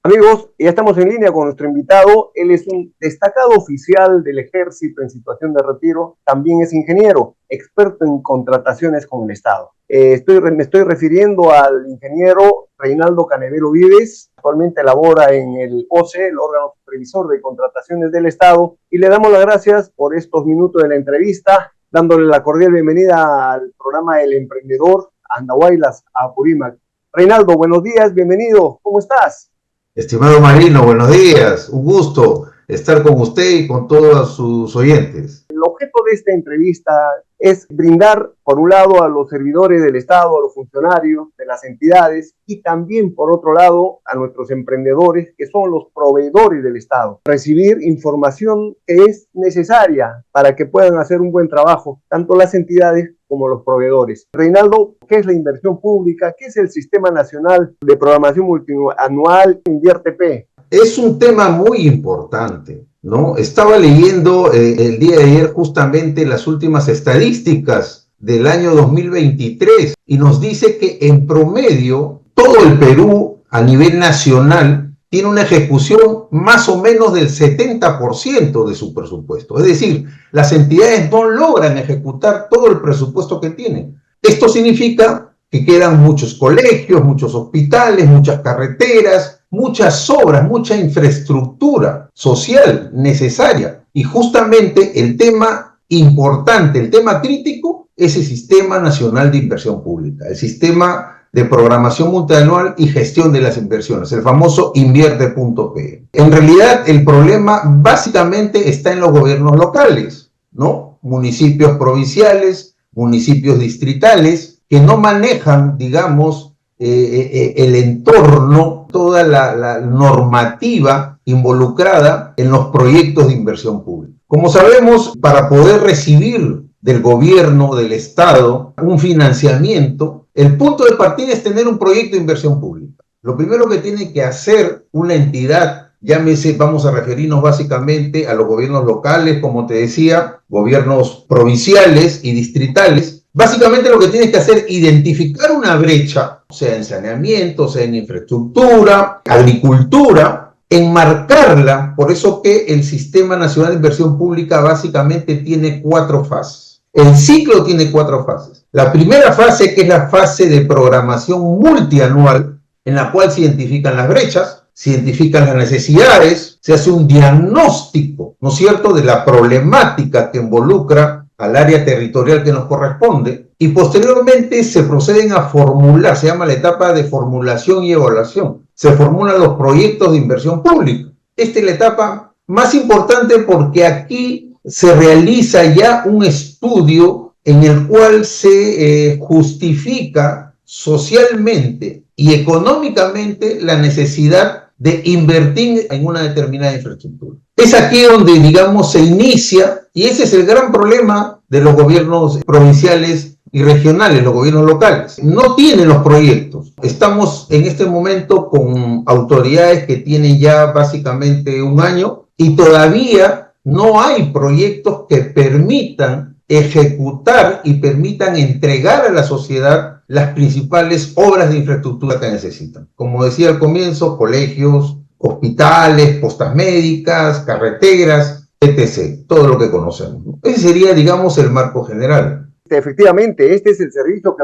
Amigos, ya estamos en línea con nuestro invitado. Él es un destacado oficial del Ejército en situación de retiro. También es ingeniero, experto en contrataciones con el Estado. Me estoy refiriendo al ingeniero Reinaldo Canevero Vives. Actualmente labora en el OCE, el órgano supervisor de contrataciones del Estado. Y le damos las gracias por estos minutos de la entrevista, dándole la cordial bienvenida al programa El Emprendedor, Andahuaylas, Apurímac. Reinaldo, buenos días, bienvenido. ¿Cómo estás? Estimado Marino, buenos días. Un gusto estar con usted y con todos sus oyentes. El objeto de esta entrevista es brindar, por un lado, a los servidores del Estado, a los funcionarios de las entidades, y también, por otro lado, a nuestros emprendedores, que son los proveedores del Estado. Recibir información que es necesaria para que puedan hacer un buen trabajo, tanto las entidades como los proveedores. Reinaldo, ¿qué es la inversión pública? ¿Qué es el Sistema Nacional de Programación Multianual InvierteP? Es un tema muy importante, ¿no? Estaba leyendo el día de ayer justamente las últimas estadísticas del año 2023 y nos dice que en promedio todo el Perú a nivel nacional tiene una ejecución más o menos del 70% de su presupuesto. Es decir, las entidades no logran ejecutar todo el presupuesto que tienen. Esto significa que quedan muchos colegios, muchos hospitales, muchas carreteras, muchas obras, mucha infraestructura social necesaria. Y justamente el tema importante, el tema crítico, es el Sistema Nacional de Inversión Pública, el Sistema de Programación Multianual y Gestión de las Inversiones, el famoso invierte.pe. En realidad, el problema básicamente está en los gobiernos locales, ¿no? Municipios provinciales, municipios distritales, que no manejan, digamos, el entorno, toda la normativa involucrada en los proyectos de inversión pública. Como sabemos, para poder recibir del gobierno, del Estado, un financiamiento, el punto de partida es tener un proyecto de inversión pública. Lo primero que tiene que hacer una entidad, llámese, vamos a referirnos básicamente a los gobiernos locales, como te decía, gobiernos provinciales y distritales. Básicamente lo que tienes que hacer es identificar una brecha, sea en saneamiento, sea en infraestructura, agricultura, enmarcarla. Por eso que el Sistema Nacional de Inversión Pública básicamente tiene 4 fases. El ciclo tiene 4 fases. La primera fase, que es la fase de programación multianual, en la cual se identifican las brechas, se identifican las necesidades, se hace un diagnóstico, ¿no es cierto?, de la problemática que involucra al área territorial que nos corresponde, y posteriormente se proceden a formular, se llama la etapa de formulación y evaluación. Se formulan los proyectos de inversión pública. Esta es la etapa más importante porque aquí se realiza ya un estudio en el cual se justifica socialmente y económicamente la necesidad de invertir en una determinada infraestructura. Es aquí donde, digamos, se inicia, y ese es el gran problema de los gobiernos provinciales y regionales, los gobiernos locales. No tienen los proyectos. Estamos en este momento con autoridades que tienen ya básicamente un año y todavía no hay proyectos que permitan ejecutar y permitan entregar a la sociedad las principales obras de infraestructura que necesitan. Como decía al comienzo, colegios, hospitales, postas médicas, carreteras, etc. Todo lo que conocemos. Ese sería, digamos, el marco general. Efectivamente, este es el servicio que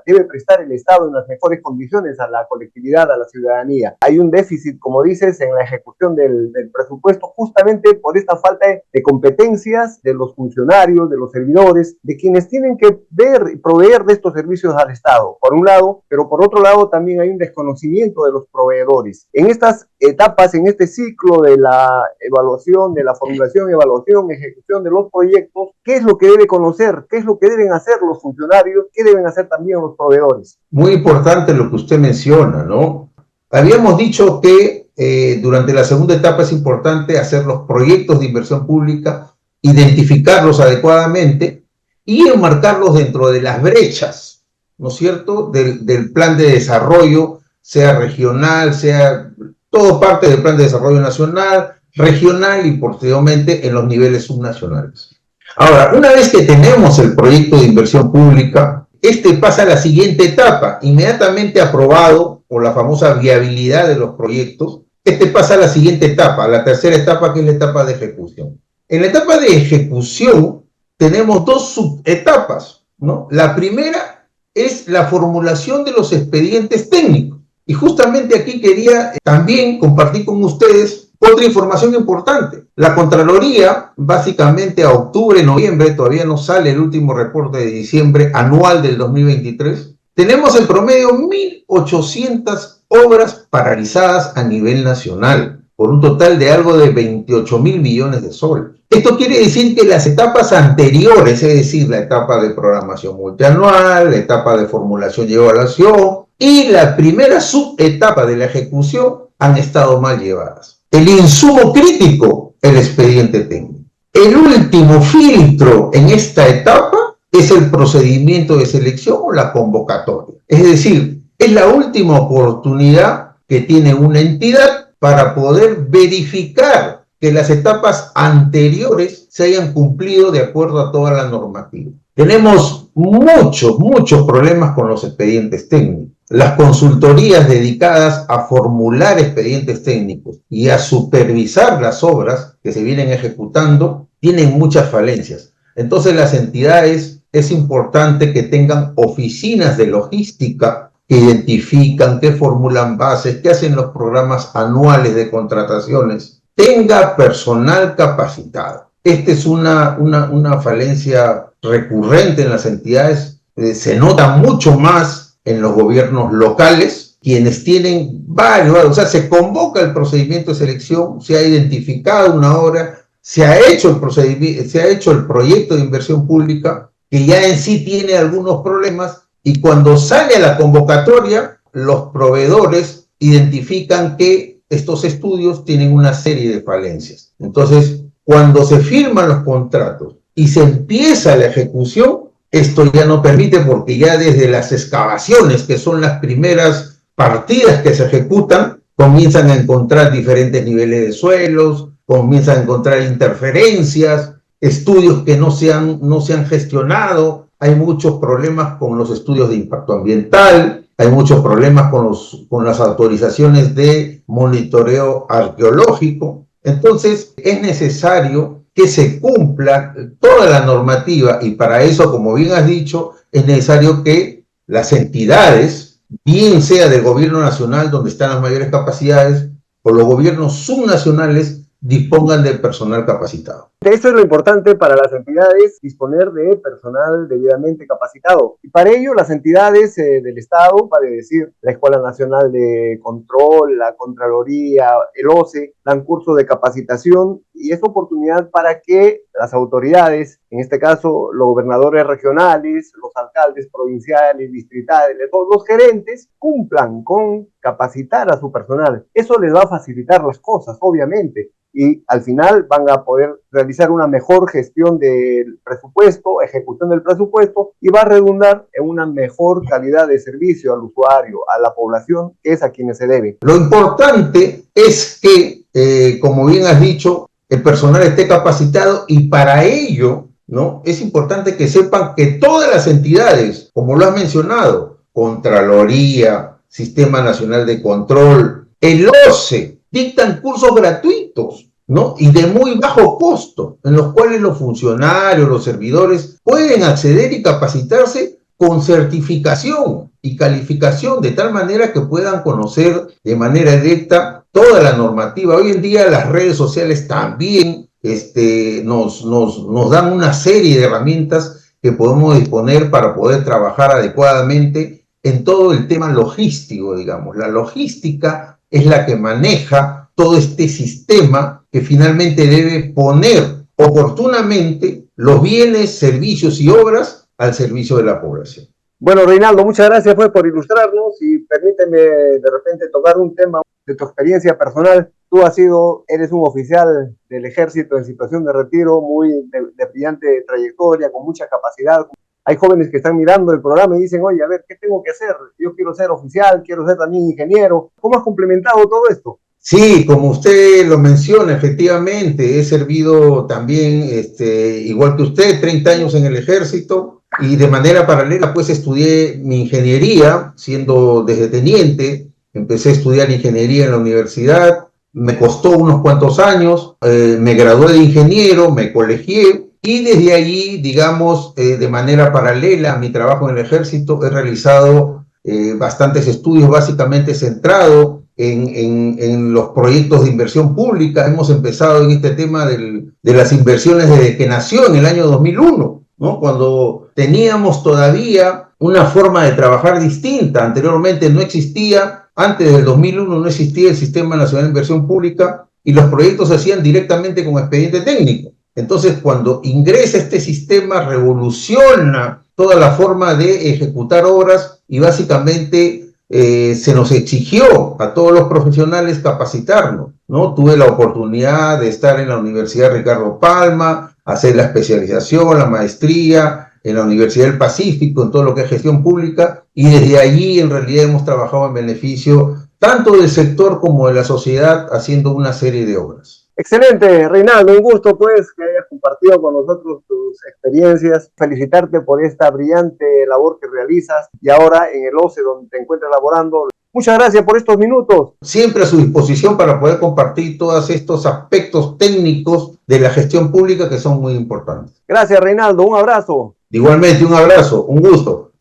debe prestar el Estado en las mejores condiciones a la colectividad, a la ciudadanía. Hay un déficit, como dices, en la ejecución del presupuesto, justamente por esta falta de competencias de los funcionarios, de los servidores, de quienes tienen que ver y proveer de estos servicios al Estado, por un lado, pero por otro lado también hay un desconocimiento de los proveedores. En estas etapas, en este ciclo de la evaluación, de la formulación, evaluación, ejecución de los proyectos, ¿qué es lo que debe conocer? ¿Qué es lo que deben hacer los funcionarios? ¿Qué deben hacer también los proveedores? Muy importante lo que usted menciona, ¿no? Habíamos dicho que durante la segunda etapa es importante hacer los proyectos de inversión pública, identificarlos adecuadamente y enmarcarlos dentro de las brechas, ¿no es cierto?, del plan de desarrollo, sea regional, sea todo parte del plan de desarrollo nacional, regional y posteriormente en los niveles subnacionales. Ahora, una vez que tenemos el proyecto de inversión pública, este pasa a la siguiente etapa, inmediatamente aprobado por la famosa viabilidad de los proyectos, Este pasa a la siguiente etapa, la tercera etapa, que es la etapa de ejecución. En la etapa de ejecución tenemos dos subetapas, ¿no? La primera es la formulación de los expedientes técnicos. Y justamente aquí quería también compartir con ustedes otra información importante. La Contraloría, básicamente a octubre, noviembre, todavía no sale el último reporte de diciembre anual del 2023, tenemos en promedio 1.800 obras paralizadas a nivel nacional, por un total de algo de 28.000 millones de soles. Esto quiere decir que las etapas anteriores, es decir, la etapa de programación multianual, la etapa de formulación y evaluación y la primera subetapa de la ejecución han estado mal llevadas. El insumo crítico, el expediente técnico. El último filtro en esta etapa es el procedimiento de selección o la convocatoria. Es decir, es la última oportunidad que tiene una entidad para poder verificar que las etapas anteriores se hayan cumplido de acuerdo a toda la normativa. Tenemos muchos problemas con los expedientes técnicos. Las consultorías dedicadas a formular expedientes técnicos y a supervisar las obras que se vienen ejecutando tienen muchas falencias. Entonces las entidades es importante que tengan oficinas de logística que identifican, que formulan bases, que hacen los programas anuales de contrataciones, tenga personal capacitado. Esta es una falencia recurrente en las entidades, se nota mucho más en los gobiernos locales, quienes tienen varios, o sea, se convoca el procedimiento de selección, se ha identificado una obra, se ha hecho el procedimiento, se ha hecho el proyecto de inversión pública, que ya en sí tiene algunos problemas, y cuando sale a la convocatoria, los proveedores identifican que estos estudios tienen una serie de falencias. Entonces, cuando se firman los contratos y se empieza la ejecución, esto ya no permite, porque ya desde las excavaciones, que son las primeras partidas que se ejecutan, comienzan a encontrar diferentes niveles de suelos, comienzan a encontrar interferencias, estudios que no se han gestionado, hay muchos problemas con los estudios de impacto ambiental, hay muchos problemas con las autorizaciones de monitoreo arqueológico. Entonces, es necesario que se cumpla toda la normativa, y para eso, como bien has dicho, es necesario que las entidades, bien sea del gobierno nacional, donde están las mayores capacidades, o los gobiernos subnacionales, dispongan de personal capacitado. Eso es lo importante para las entidades, disponer de personal debidamente capacitado. Y para ello, las entidades del Estado, vale decir, la Escuela Nacional de Control, la Contraloría, el OCE, dan cursos de capacitación, y es oportunidad para que las autoridades, en este caso los gobernadores regionales, los alcaldes provinciales, distritales, todos los gerentes, cumplan con capacitar a su personal. Eso les va a facilitar las cosas, obviamente, y al final van a poder realizar una mejor gestión del presupuesto, ejecución del presupuesto, y va a redundar en una mejor calidad de servicio al usuario, a la población, que es a quienes se debe. Lo importante es que, como bien has dicho, el personal esté capacitado, y para ello, ¿no?, es importante que sepan que todas las entidades, como lo has mencionado, Contraloría, Sistema Nacional de Control, el OCE, dictan cursos gratuitos, ¿no?, y de muy bajo costo, en los cuales los funcionarios, los servidores pueden acceder y capacitarse con certificación y calificación, de tal manera que puedan conocer de manera directa toda la normativa. Hoy en día las redes sociales también nos dan una serie de herramientas que podemos disponer para poder trabajar adecuadamente en todo el tema logístico, digamos. La logística es la que maneja todo este sistema, que finalmente debe poner oportunamente los bienes, servicios y obras al servicio de la población. Bueno, Reinaldo, muchas gracias por ilustrarnos, y permíteme de repente tocar un tema de tu experiencia personal. Tú eres un oficial del Ejército en situación de retiro, muy de brillante trayectoria, con mucha capacidad. Hay jóvenes que están mirando el programa y dicen, oye, a ver, ¿qué tengo que hacer? Yo quiero ser oficial, quiero ser también ingeniero. ¿Cómo has complementado todo esto? Sí, como usted lo menciona, efectivamente, he servido también, igual que usted, 30 años en el Ejército, y de manera paralela, pues, estudié mi ingeniería, siendo desde teniente. Empecé a estudiar ingeniería en la universidad, me costó unos cuantos años, me gradué de ingeniero, me colegié y desde allí, digamos, de manera paralela a mi trabajo en el ejército, he realizado bastantes estudios básicamente centrados en los proyectos de inversión pública. Hemos empezado en este tema de las inversiones desde que nació en el año 2001, ¿no? Cuando teníamos todavía una forma de trabajar distinta. Anteriormente no existía, antes del 2001 no existía el Sistema Nacional de Inversión Pública y los proyectos se hacían directamente con expediente técnico. Entonces, cuando ingresa este sistema, revoluciona toda la forma de ejecutar obras y básicamente se nos exigió a todos los profesionales capacitarnos, ¿no? Tuve la oportunidad de estar en la Universidad Ricardo Palma, hacer la especialización, la maestría en la Universidad del Pacífico, en todo lo que es gestión pública, y desde allí en realidad hemos trabajado en beneficio tanto del sector como de la sociedad haciendo una serie de obras. Excelente, Reinaldo, un gusto pues que hayas compartido con nosotros tus experiencias, felicitarte por esta brillante labor que realizas y ahora en el OCE donde te encuentras laborando. Muchas gracias por estos minutos. Siempre a su disposición para poder compartir todos estos aspectos técnicos de la gestión pública que son muy importantes. Gracias, Reinaldo, un abrazo. Igualmente, un abrazo, un gusto.